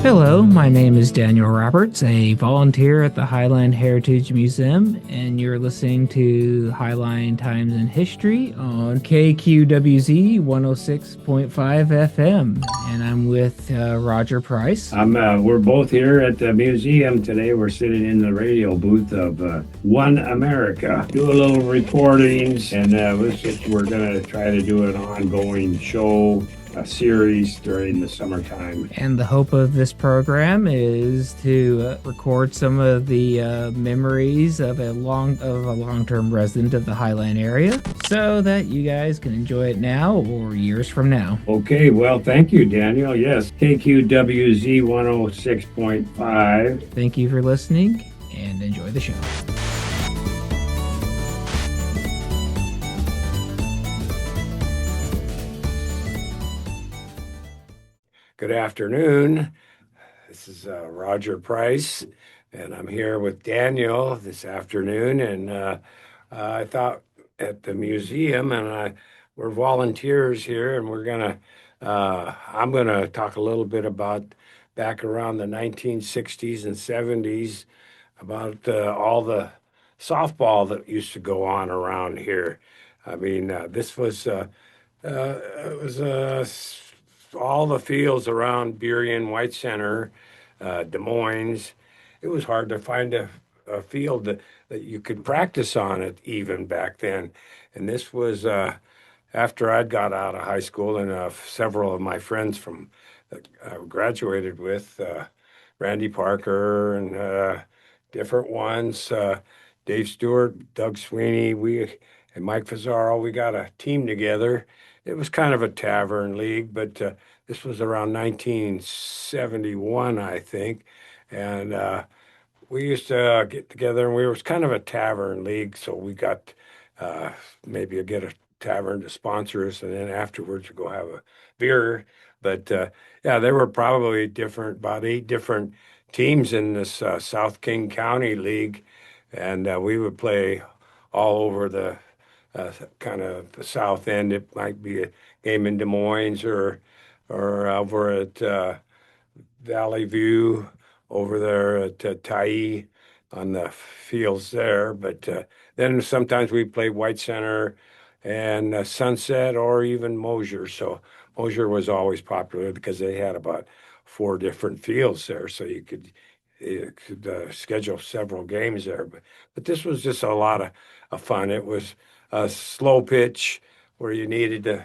Hello, my name is Daniel Roberts, a volunteer at the Highline Heritage Museum, and you're listening to Highline Times and History on KQWZ 106.5 FM. And I'm with Roger Price. We're both here at the museum today. We're sitting in the radio booth of One America. Do a little recordings, and we're going to try to do an ongoing show, a series during the summertime. And the hope of this program is to record some of the memories of a long-term resident of the Highline area, so that you guys can enjoy it now or years from now. Okay, well, thank you, Daniel. Yes, KQWZ 106.5. Thank you for listening, and enjoy the show. Good afternoon. This is Roger Price, and I'm here with Daniel this afternoon. And I thought at the museum, and we're volunteers here, and I'm gonna talk a little bit about back around the 1960s and 70s about all the softball that used to go on around here. I mean, it was all the fields around Burien White Center, Des Moines. It was hard to find a field that you could practice on it even back then. And this was after I'd got out of high school, and several of my friends from that I graduated with, Randy Parker and different ones, Dave Stewart, Doug Sweeney, and Mike Fazaro, we got a team together. It was kind of a tavern league, but this was around 1971, I think. And we used to get together, and we was kind of a tavern league. So we got maybe get a tavern to sponsor us, and then afterwards we go have a beer. But yeah, there were probably about 8 different teams in this South King County League, and we would play all over the kind of the south end. It might be a game in Des Moines or over at Valley View, over there at Tyee on the fields there. But then sometimes we play White Center and Sunset or even Mosier. So Mosier was always popular because they had about 4 different fields there, so you could schedule several games there. But this was just a lot of fun. It was a slow pitch where you needed to,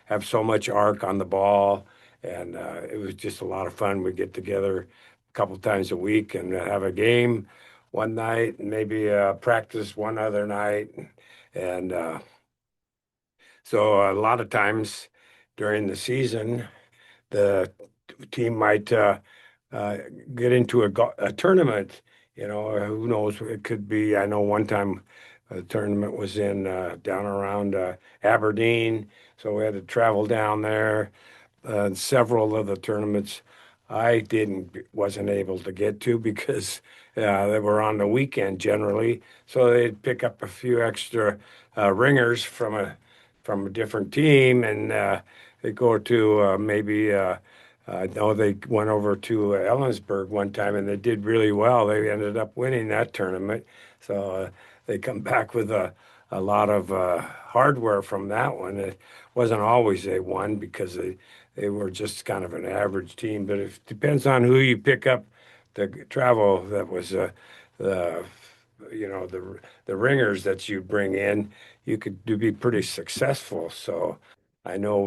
have so much arc on the ball, and it was just a lot of fun. We'd get together a couple times a week and have a game one night, and maybe practice one other night, and so a lot of times during the season, the team might get into a tournament. Who knows? It could be. I know one time the tournament was in down around Aberdeen, so we had to travel down there. Several of the tournaments I wasn't able to get to because they were on the weekend generally. So they'd pick up a few extra ringers from a different team, and they go to maybe. I know they went over to Ellensburg one time, and they did really well. They ended up winning that tournament. So they come back with a lot of hardware from that one. It wasn't always they won because they were just kind of an average team. But it depends on who you pick up to travel. That was the the ringers that you bring in. You could be pretty successful. So I know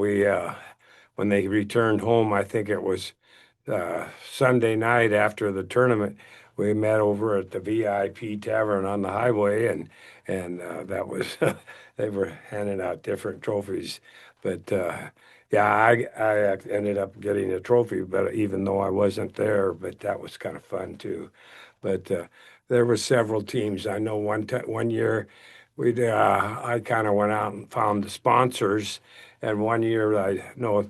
when they returned home, I think it was Sunday night after the tournament. We met over at the VIP Tavern on the highway, and that was they were handing out different trophies. But yeah, I ended up getting a trophy, but even though I wasn't there, but that was kind of fun too. But there were several teams. I know one year I kind of went out and found the sponsors, and one year I know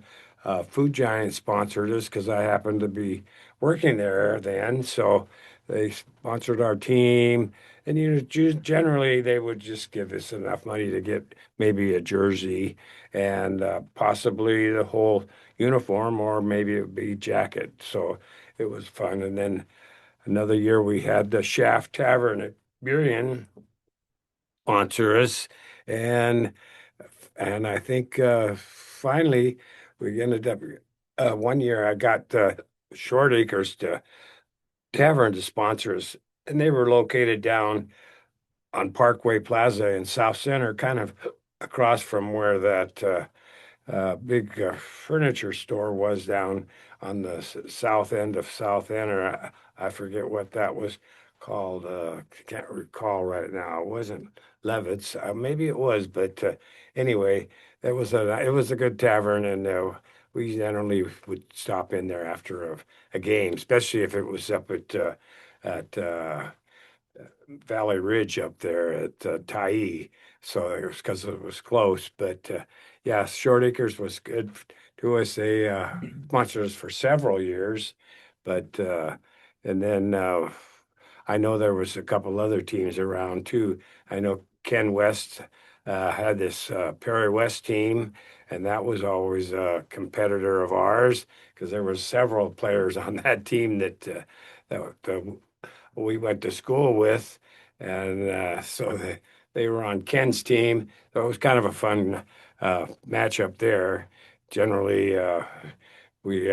Food Giant sponsored us because I happened to be working there then. So they sponsored our team, and generally they would just give us enough money to get maybe a jersey and possibly the whole uniform, or maybe it would be jacket. So it was fun. And then another year we had the Shaft Tavern at Burien sponsor us, and I think finally we ended up one year I got Short Acres to Tavern to sponsor us, and they were located down on Parkway Plaza in South Center, kind of across from where that big furniture store was down on the south end of South End, or I forget what that was called. Can't recall right now. It wasn't Levitt's. Maybe it was, but anyway, it was a good tavern, and we generally would stop in there after a game, especially if it was up at Valley Ridge up there at Tyee. So it was because it was close. But yeah, Short Acres was good to us. They sponsored us for several years. But and then I know there was a couple other teams around too. I know Ken West had this Perry West team, and that was always a competitor of ours because there were several players on that team that we went to school with, and so they were on Ken's team. So it was kind of a fun matchup there. Generally, we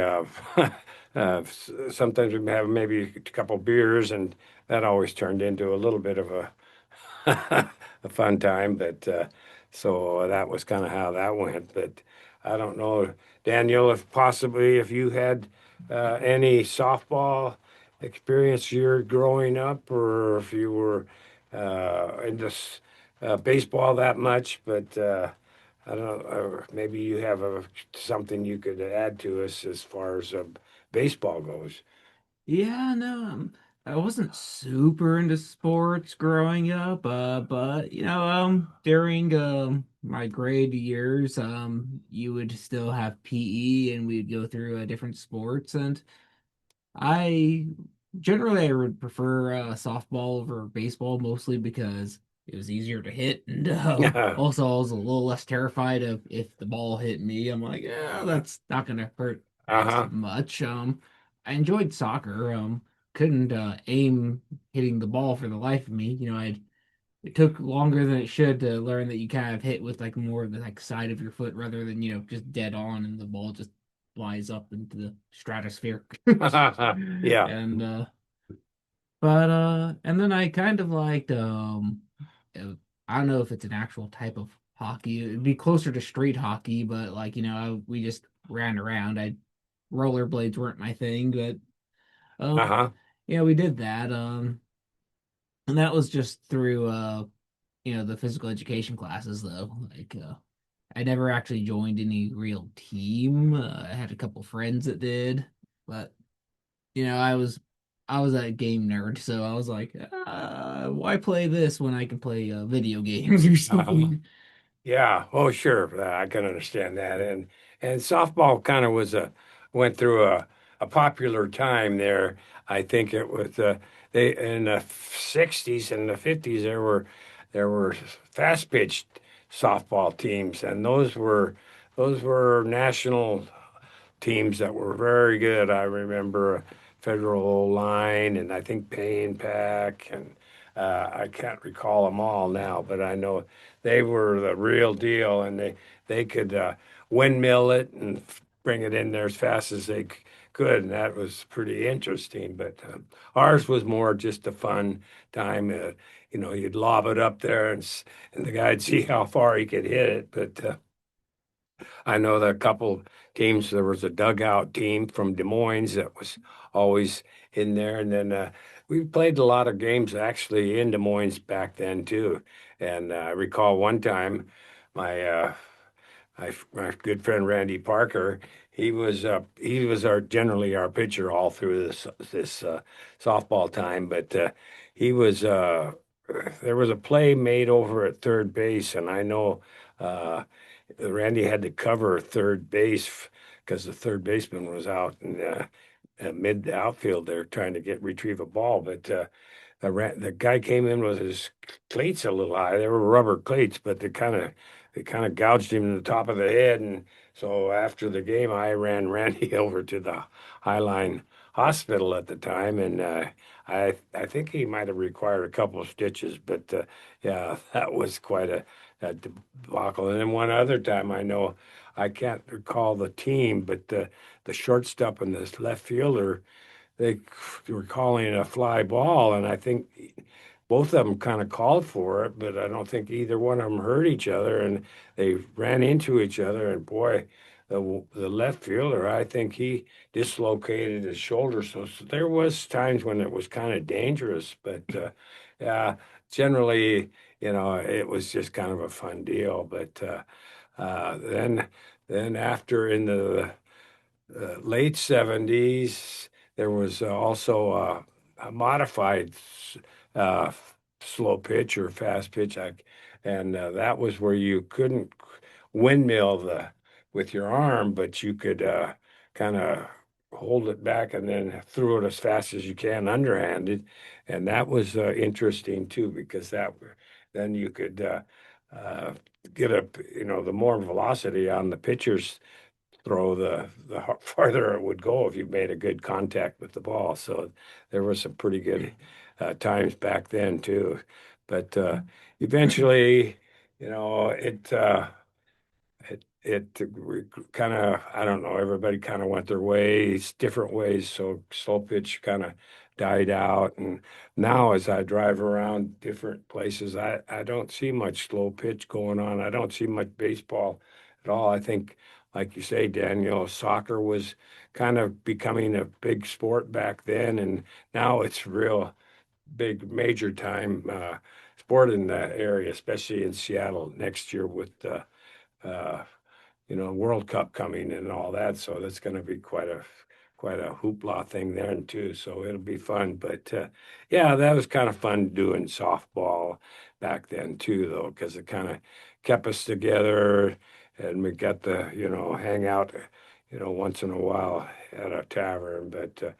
sometimes we have maybe a couple beers, and that always turned into a little bit of a a fun time. But so that was kind of how that went. But I don't know, Daniel, if possibly if you had any softball experience you're growing up, or if you were into baseball that much, but I don't know, or maybe you have something you could add to us as far as baseball goes. Yeah, no, I wasn't super into sports growing up, but during my grade years, you would still have PE, and we'd go through different sports, and I generally I would prefer softball over baseball, mostly because it was easier to hit, and also I was a little less terrified of if the ball hit me. I'm like, yeah, that's not gonna hurt as Uh-huh. much. I enjoyed soccer. Couldn't aim hitting the ball for the life of me. I it took longer than it should to learn that you kind of hit with like more of the like side of your foot rather than just dead on, and the ball just flies up into the stratosphere. Yeah. And but and then I kind of liked I don't know if it's an actual type of hockey. It'd be closer to street hockey, but like we just ran around. I Rollerblades weren't my thing, but um Uh-huh. we did that. And that was just through the physical education classes though. Like I never actually joined any real team. I had a couple friends that did, but I was a game nerd, so I was like, why play this when I can play video games or Uh-huh. something? Yeah, oh sure, I can understand that. And softball kind of was a went through a popular time there. I think it was they in the 60s and the 50s there were fast pitched softball teams, and those were national teams that were very good. I remember Federal Line, and I think Payne Pack, and I can't recall them all now, but I know they were the real deal, and they could windmill it and bring it in there as fast as they could, and that was pretty interesting. But ours was more just a fun time. You'd lob it up there, and the guy'd see how far he could hit it, but. I know that a couple teams, there was a dugout team from Des Moines that was always in there. And then we played a lot of games actually in Des Moines back then too. And I recall one time my my good friend Randy Parker, he was our generally our pitcher all through this softball time, but he was there was a play made over at third base, and I know Randy had to cover third base because the third baseman was out, and mid outfield there trying to retrieve a ball, but the guy came in with his cleats a little high. They were rubber cleats, but they kind of gouged him in the top of the head. And so after the game, I ran Randy over to the Highline Hospital at the time, and I think he might have required a couple of stitches. But yeah, that was quite a debacle. And then one other time, I can't recall the team, but the shortstop and the left fielder they were calling it a fly ball, and I think both of them kind of called for it, but I don't think either one of them heard each other, and they ran into each other. And boy, the left fielder, I think he dislocated his shoulder. So there was times when it was kind of dangerous, but yeah, generally, it was just kind of a fun deal. But then after in the late 70s, there was also a modified uh, slow pitch or fast pitch, and that was where you couldn't windmill with your arm, but you could kind of hold it back and then throw it as fast as you can underhanded, and that was interesting too because then you could uh, get the more velocity on the pitcher's throw, the farther it would go if you made a good contact with the ball. So there was some pretty good times back then too. But eventually, you know, it kind of, I don't know, everybody kind of went their ways, different ways. So slow pitch kind of died out. And now as I drive around different places, I don't see much slow pitch going on. I don't see much baseball at all. I think, like you say, Daniel, soccer was kind of becoming a big sport back then. And now it's real big, major time sport in that area, especially in Seattle next year with uh, World Cup coming and all that. So that's going to be quite a hoopla thing there too. So it'll be fun. But yeah, that was kind of fun doing softball back then too, though, because it kind of kept us together, and we got to hang out, once in a while at a tavern. But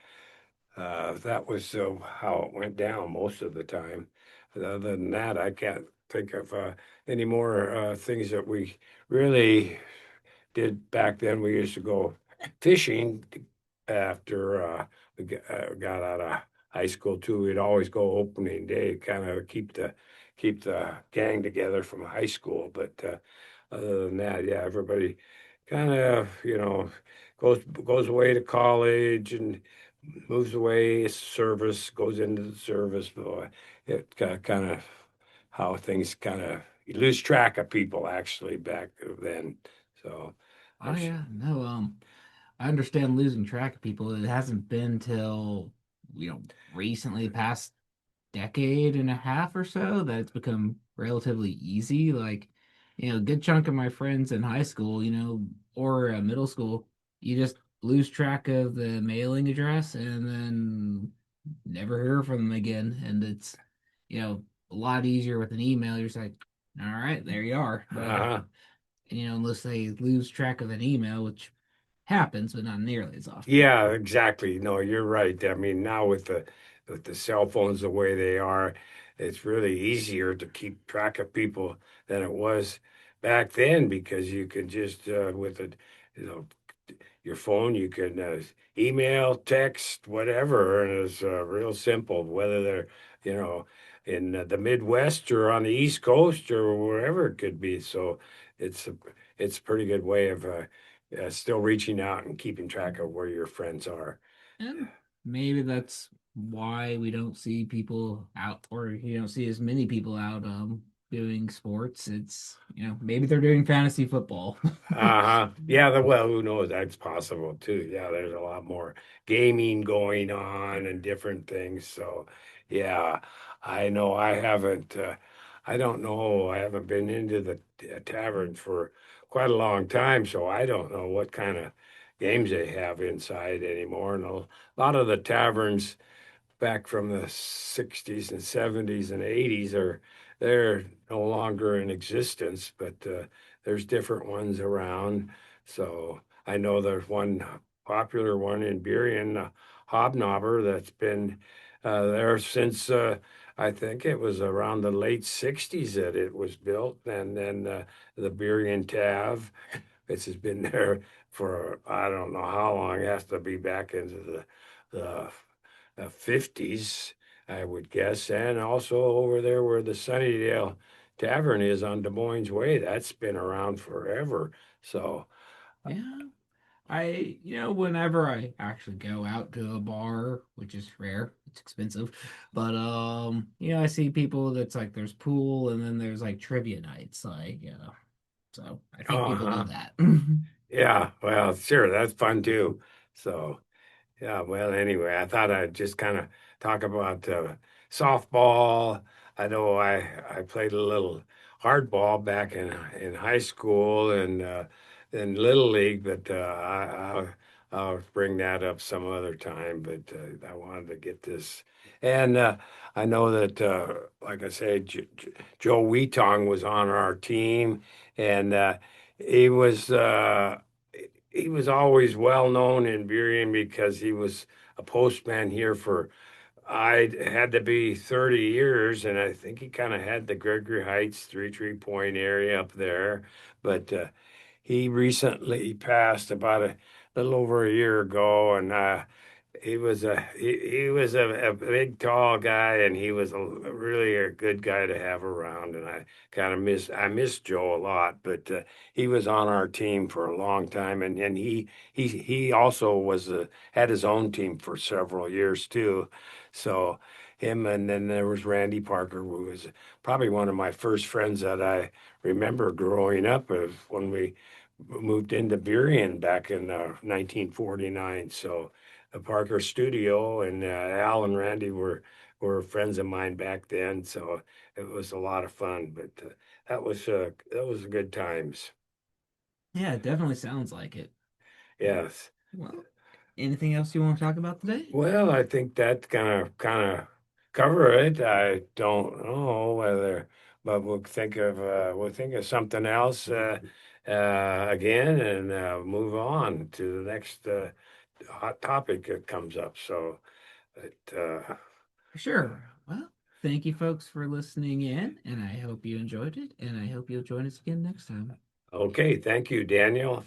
that was how it went down most of the time. Other than that, I can't think of any more things that we really did back then. We used to go fishing after got out of high school too. We'd always go opening day, kind of keep the gang together from high school. But other than that, yeah, everybody kind of goes away to college and moves away service, goes into the service. Boy, it kind of how things kind of you lose track of people actually back then. So Oh I'm yeah, no, I understand losing track of people. It hasn't been till, recently, past decade and a half or so, that it's become relatively easy. Like, a good chunk of my friends in high school, or middle school, you just lose track of the mailing address and then never hear from them again. And it's, a lot easier with an email. You're just like, all right, there you are. But, uh-huh. unless they lose track of an email, which happens, but not nearly as often. Yeah, exactly. No, you're right. I mean, now with the cell phones the way they are, it's really easier to keep track of people than it was back then because you can just with you know your phone, you can email, text, whatever, and it's real simple. Whether they're you know in the Midwest or on the East Coast or wherever it could be. So it's a it's a pretty good way of still reaching out and keeping track of where your friends are. And maybe that's why we don't see people out, or you don't see as many people out doing sports. It's, maybe they're doing fantasy football. Uh-huh. Yeah, well, who knows? That's possible too. Yeah, there's a lot more gaming going on and different things. So, yeah, I know I don't know, I haven't been into the tavern for quite a long time, so I don't know what kind of games they have inside anymore. And a lot of the taverns back from the 60s and 70s and 80s they're no longer in existence, but there's different ones around. So I know there's one popular one in Burien, Hobnobber, that's been there since I think it was around the late 60s that it was built, and then the Burien Tav. This has been there for I don't know how long. It has to be back into the 50s, I would guess. And also over there where the Sunnydale Tavern is on Des Moines Way, that's been around forever. So, Yeah. Whenever I actually go out to a bar, which is rare, it's expensive, but I see people that's like there's pool and then there's like trivia nights, so I think people do uh-huh. that. Yeah, well, sure, that's fun too. So, yeah, well, anyway, I thought I'd just kind of talk about softball. I know I played a little hardball back in high school and in Little League, but I'll bring that up some other time. But I wanted to get this, and I know that, like I said, Joe Wheatong was on our team, and he was. He was always well known in Burien because he was a postman here for I had to be 30 years, and I think he kind of had the Gregory Heights, Three Tree Point area up there. But he recently passed about a little over a year ago, and he was a big tall guy, and he was really a good guy to have around. And I miss Joe a lot, but he was on our team for a long time, and he also had his own team for several years too. So him, and then there was Randy Parker, who was probably one of my first friends that I remember growing up of when we moved into Burien back in 1949. So the Parker Studio and Al and Randy were friends of mine back then. So it was a lot of fun. But that was good times. Yeah, it definitely sounds like it. Yes. Well, anything else you want to talk about today? Well, I think that kind of cover it. I don't know whether, but we'll think of something else again and move on to the next hot topic that comes up. So, but, Sure. Well, thank you folks for listening in, and I hope you enjoyed it, and I hope you'll join us again next time. okay, thank you, Daniel.